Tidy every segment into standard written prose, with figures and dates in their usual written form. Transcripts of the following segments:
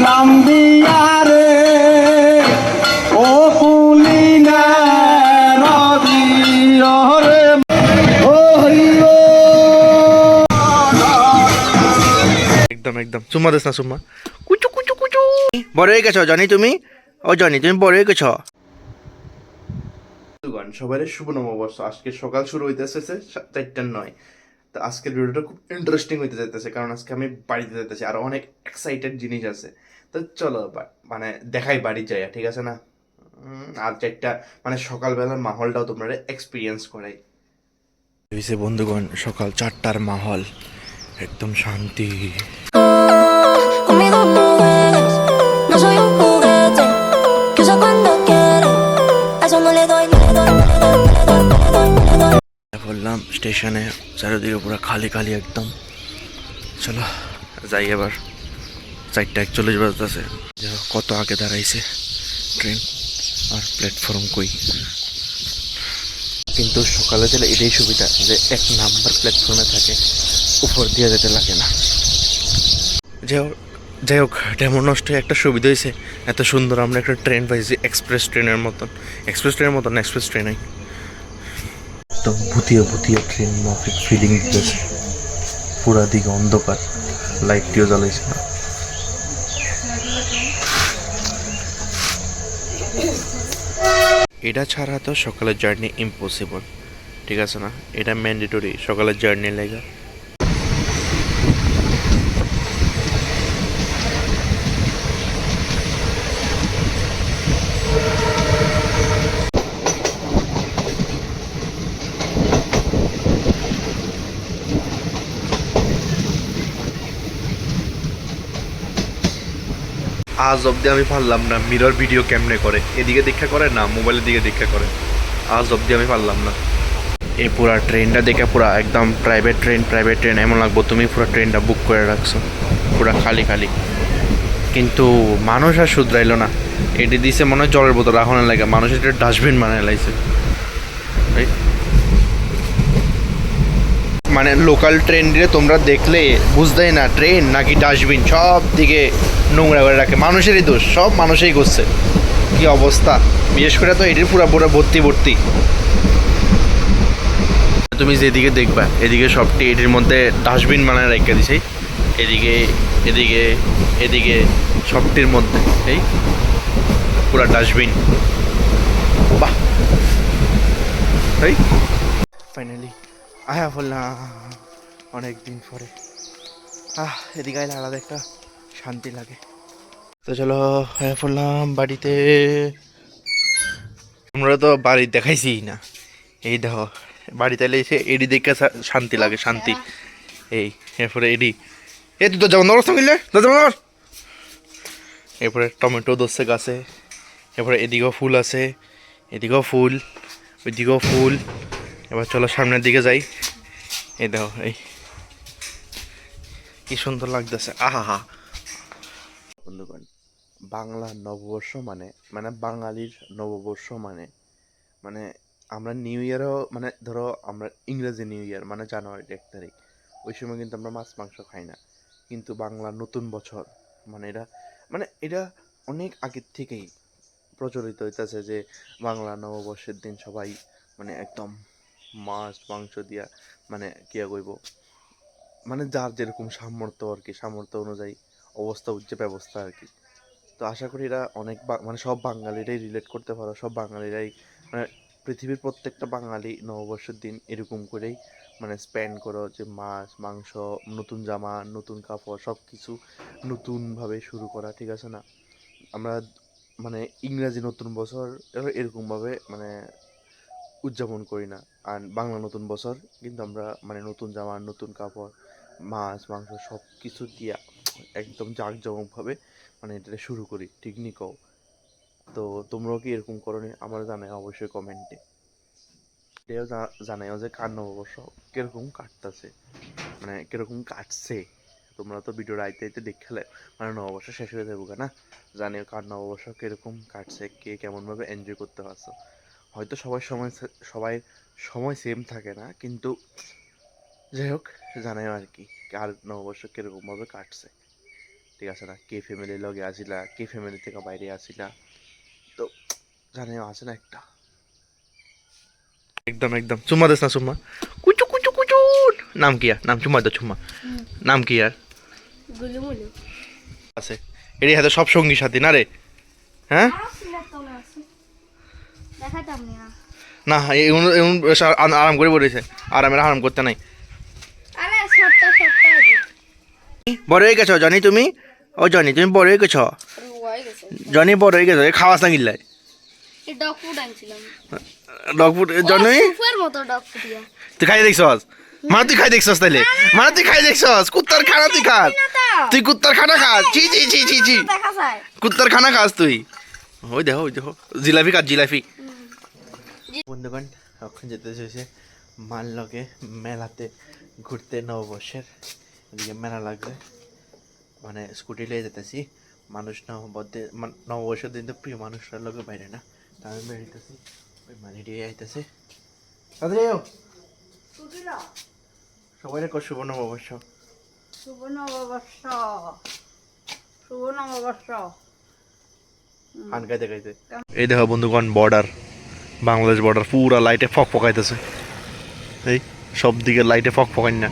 নাম দিয়া রে ও পুলিনা নদী রে ও হইও একদম একদম চুম্মা দিস না চুম্মা কুচু কুচু কুচু বড় হয়ে গেছো জানি তুমি ও জানি তুমি বড় হয়ে গেছো সবাই শুভ নববর্ষ। আজকে সকাল শুরু হইতেছে 4:09। তো আজকের ভিডিওটা খুব ইন্টারেস্টিং হইতে যাইতেছে, কারণ আজকে আমি বাড়িতে যাইতেছি আর অনেক এক্সাইটেড জিনিস আছে। তো চলো মানে দেখাই বাড়ি যাই, ঠিক আছে না? আর চারটা মানে সকালবেলার মাহলটাও তোমরা এক্সপিরিয়েন্স করাই। হয়েছে বন্ধুগণ, সকাল 4টার মাহল, একদম শান্তি। Conmigo no juegues, no soy un juguete que usa cuando quiere. A eso no le doy, no le doy, no le doy, no le doy, no le doy, no le doy. বললাম স্টেশনে চারিদিকে পুরো খালি খালি একদম। চলো যাই এবার। 4:41 বাজতেছে। কত আগে দাঁড়াইছে ট্রেন আর প্ল্যাটফর্ম কই। কিন্তু সকালে গেলে এটাই সুবিধা যে 1 নাম্বার প্ল্যাটফর্মে থাকে, উপর দিয়ে যেতে লাগে না। যাই হোক তেমন নষ্ট একটা সুবিধা হয়েছে, এত সুন্দর আমরা একটা ট্রেন পাইছি, এক্সপ্রেস ট্রেনের মতন। এক্সপ্রেস ট্রেনই একদম ভুতিয়ে ভুতিয়ে ট্রেন মাফিক ফিলিং দিতেছে। পুরা দিকে অন্ধকার, লাইটটিও জ্বালাইছে না। এটা ছাড়া তো সকালের জার্নি ইম্পসিবল, ঠিক আছে না? এটা ম্যান্ডেটরি সকালের জার্নি লেগা। আজ অব্দি আমি পারলাম না মিরর ভিডিও কেমনে করে, এদিকে দীক্ষা করে না মোবাইলের দিকে দীক্ষা করে। আজ অব্দি আমি পারলাম না। এই পুরা ট্রেনটা দেখে পুরা একদম প্রাইভেট ট্রেন এমন লাগবো তুমি পুরো ট্রেনটা বুক করে রাখছো, পুরা খালি খালি। কিন্তু মানুষ আর শুধরাইলো না। এটি দিছে মনে হয় জলের বোতল রাখনের লাগে, মানুষ এটা ডাস্টবিন বানায় লাইছে। মানে লোকাল ট্রেন দিয়ে তোমরা দেখলে বুঝতেই না ট্রেন নাকি ডাস্টবিন, সব দিকে নোংরা করে রাখে। মানুষেরই দোষ, সব মানুষই করছে। কি অবস্থা, বিশেষ করে তো এটির পুরা পুরো ভর্তি। তুমি যেদিকে দেখবা এদিকে সবটি এটির মধ্যে ডাস্টবিন বানায় রেখে দিছে। এদিকে এদিকে এদিকে সবটির মধ্যে এই পুরা ডাস্টবিন। বাহ, এই ফাইনালি আয়া বললাম অনেক দিন পরে। এদিকে আইলে আলাদা একটা শান্তি লাগে। তো চলো আয়া পড়লাম বাড়িতে। আমরা তো বাড়ি দেখাইছি না, এই দেখো বাড়িতে এলে এসে এডি দেখে শান্তি লাগে, শান্তি। এই এরপরে এডি তুই তো যেমন অবস্থা মিললে এরপরে টমেটো ধরছে গাছে। এরপরে এদিকেও ফুল আছে, এদিকেও ফুল, ওইদিকেও ফুল। এবার চলো সামনের দিকে যাই। এই দেখো এই কি সুন্দর লাগতেছে, আহা। বন্ধুগণ, বাংলা নববর্ষ মানে মানে বাঙালির নববর্ষ মানে মানে আমরা নিউ ইয়ারও মানে ধরো আমরা ইংরেজি নিউ ইয়ার মানে জানুয়ারির 1 তারিখ, ওই সময় কিন্তু আমরা মাছ মাংস খাই না। কিন্তু বাংলা নতুন বছর মানে এটা অনেক আগের থেকেই প্রচলিত হইতেছে যে বাংলা নববর্ষের দিন সবাই মানে একদম মাছ মাংস দিয়া মানে কি কইব, মানে যার যেরকম সামর্থ্য আর কি, সামর্থ্য অনুযায়ী অবস্থা উচ্চ ব্যবস্থা আর কি। তো আশা করি এরা অনেক মানে সব বাঙালিরাই রিলেট করতে পারো, সব বাঙালিরাই মানে পৃথিবীর প্রত্যেকটা বাঙালি নববর্ষের দিন এরকম করেই মানে স্পেন্ড করো, যে মাছ মাংস, নতুন জামা, নতুন কাপড়, সব কিছু নতুনভাবে শুরু করা, ঠিক আছে না? আমরা মানে ইংরাজি নতুন বছর এরকমভাবে মানে উদযাপন করি না। আর বাংলা নতুন বছর কিন্তু আমরা মানে নতুন জামা, নতুন কাপড়, মাছ মাংস সব কিছু দিয়া একদম জাঁকজমকভাবে মানে এটা শুরু করি, ঠিক নি কও? তো তোমরাও কি এরকম করো নি? আমার জানাই অবশ্যই কমেন্টে। এটাও জানাইও যে কার নববর্ষ কিরকম কাটতেছে, মানে কিরকম কাটছে। তোমরা তো ভিডিওর আইতে আইতে দেখলে মানে নববর্ষ শেষ হয়ে যাবো না, জানিও কার নববর্ষ কিরকম কাটছে, কে কেমনভাবে এনজয় করতে পারছো। হয়তো সবাই সময় সেম থাকে না, কিন্তু যাই হোক জানাইও আর কি কার নববর্ষ কিরকমভাবে কাটছে। ঠিক আছে না, কে ফ্যামিলির লগে আসিলা, কে ফ্যামিলি থেকে বাইরে আসিলা, তো জানে আছে না একটা একদম একদম চুম্মা দেস না চুম্মা কুচু কুচু কুচু নাম কি আর নাম চুম্মা দে চুম্মা নাম কি আর গুলুমুলু আছে এরই হাতে সব সঙ্গী সাথী না রে হ্যাঁ দেখাতাম না না আরাম করে বলেছে আরামের আরাম করতে নাই আরে সত্তা সত্তা বড় হয়ে গেছো জানি তুমি ও জানি তুমি বড় হয়ে গেছো হয়ে গেছে জানি বড় হয়ে গেছো খাওয়াস না গিল্লাই এই ডগ ফুড আনছিলাম ডগ ফুড জানি সুপার মতো ডগ ফুড দিয়া তুই খাই দেখছস মা তুই খাই দেখছস তাইলে মা তুই খাই দেখছস কুত্তার খানা তুই খাস তুই কুত্তার খানা খাস ছি ছি ছি ছি ছি দেখা যায় কুত্তার খানা খাস তুই ওই দেখো জিলাপি খাস জিলাপি বন্ধুগণ এখন যেতে চলেছে মাল লগে মেলাতে ঘুরতে নববর্ষের এদিকে মেলা লাগবে মানে স্কুটি লিয়ে যেতেছি মানুষ নববর্ষের দিন তো প্রিয় মানুষটার লগে বাইরে না তা আমি বেরিয়েতেছি ওই মানে দিয়ে আইতেছে তাড়াতাড়ি আও সবাই রেখো শুভ নববর্ষ শুভ নববর্ষ শুভ নববর্ষ আনকাইতে গাইতে এই দেখো বন্ধুগণ বর্ডার বাংলাদেশ বর্ডার পুরা লাইটে ফক ফকাইতেছে এই সব দিকে লাইটে ফক ফকাই না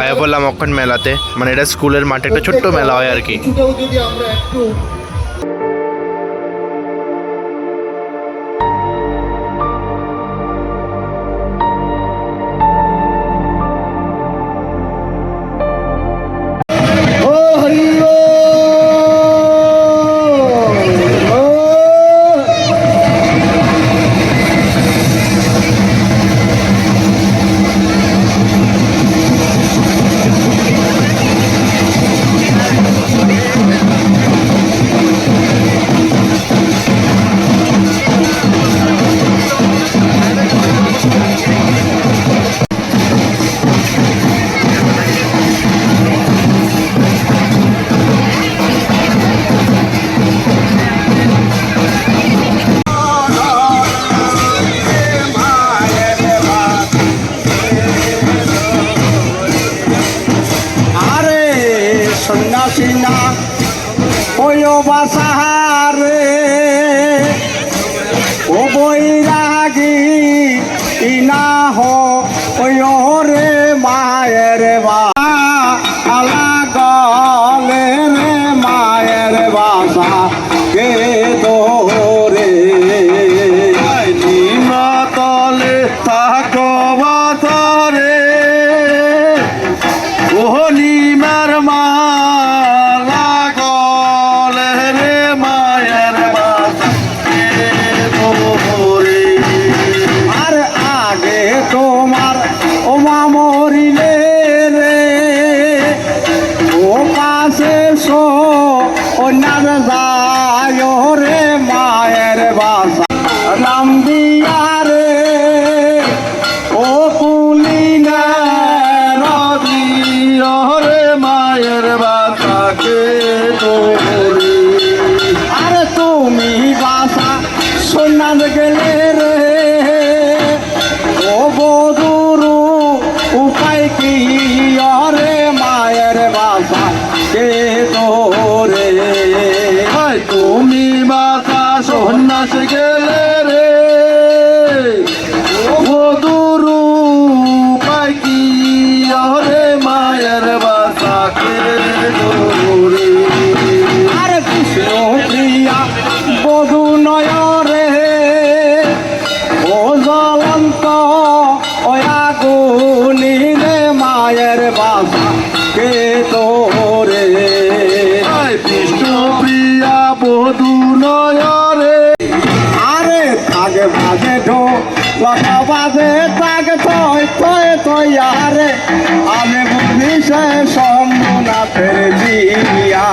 আয়া বললাম অক্ষণ মেলাতে মানে এটা স্কুলের মাঠে একটা ছোট্ট মেলা হয় আর কি কিছুটাও যদি আমরা একটু ও হরি ও আরে সন্ন্যাসী না ওই বাসাহারে ও বৈরাগী ইনা হো ওই রে মায়ের বা আলা গলে রে মায়ের বাসা কে তোরে নিমতলে থাকো বাতরে নিমার মালা গলে রে মায়ের আর আগে তোমার ওমা মরিলে রে ও কাছে সো অন্যার যায় রে মায়ের বাসা নাম দিয়া রে ও কুলিনা নদী রে মায়ের বাসাকে তোরে আরে তুমি বাসা সোনার গেলে রে ও বধুরু উপায় কি রে মায়ের বাসা কে তোরে তুমি বাসা সন্ন্যাস গেলে রে ও বধুরু উপায় কি রে মায়ের বাসা কে তোরে আরে কৃষ্ণ প্রিয়া বধু নয় রে ও জ্বলন্ত আগুনি রে মায়ের বাসা কে তোরে বিষ্ণু প্রিয়া বধু নয় রে আরে থাকে বাজে ঢো লতা বাজে তাকে থয় থয় থয় আরে আমি বুঝি সে সম্মনাথের দিয়া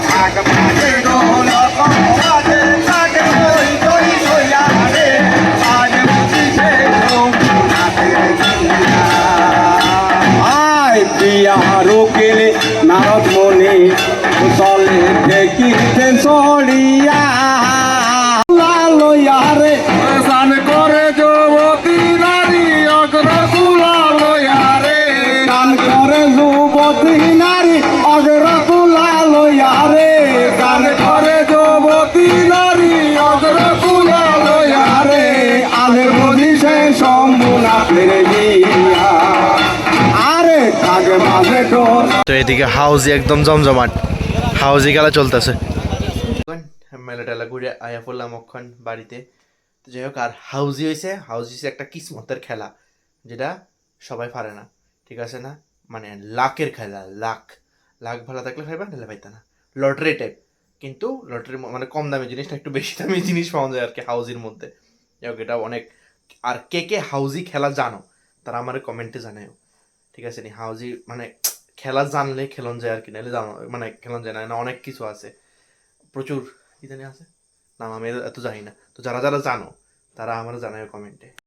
থাকে বাজে ঢো লতা বাজে তাকে থয় থয় থয় আরে আমি বুঝি সে সম্মনাথের দিয়া আয় দিয়া রুকিলে নারদ মনি চলে দেখিতে চলিয়া লইয়ারে স্নান করে যুবতী নারী অগ্রকুলা লইয়ারে স্নান করে যুবতী নারী বাজে ঢোল তো এদিকে হাউজি একদম জমজমাট, হাউজি খেলা চলতেছে। মেলা টেলা ঘুরে আয়া পড়লাম অক্ষণ বাড়িতে। তো যাই হোক, আর হাউজি হয়েছে একটা কিসমতের খেলা, যেটা সবাই পারে না, ঠিক আছে না, মানে লাকের খেলা, লাক লাক ভালো থাকলে পাইবা, নাহলে পাইতা না, লটারি টাইপ। কিন্তু লটারি মানে কম দামি জিনিসটা একটু বেশি দামি জিনিস পাওয়া যায় আর কি হাউজির মধ্যে। যাই হোক, এটা অনেক। আর কে কে হাউজি খেলা জানো তারা আমার কমেন্টে জানাও, ঠিক আছে নি। হাউজি মানে খেলা জানলে খেলন যায় আর কি, নাহলে জানো মানে খেলন যায় না, অনেক কিছু আছে, প্রচুর কি জানি আছে নাম, আমি এত জানি না। তো যারা যারা জানো তারা আমার জানায় কমেন্টে।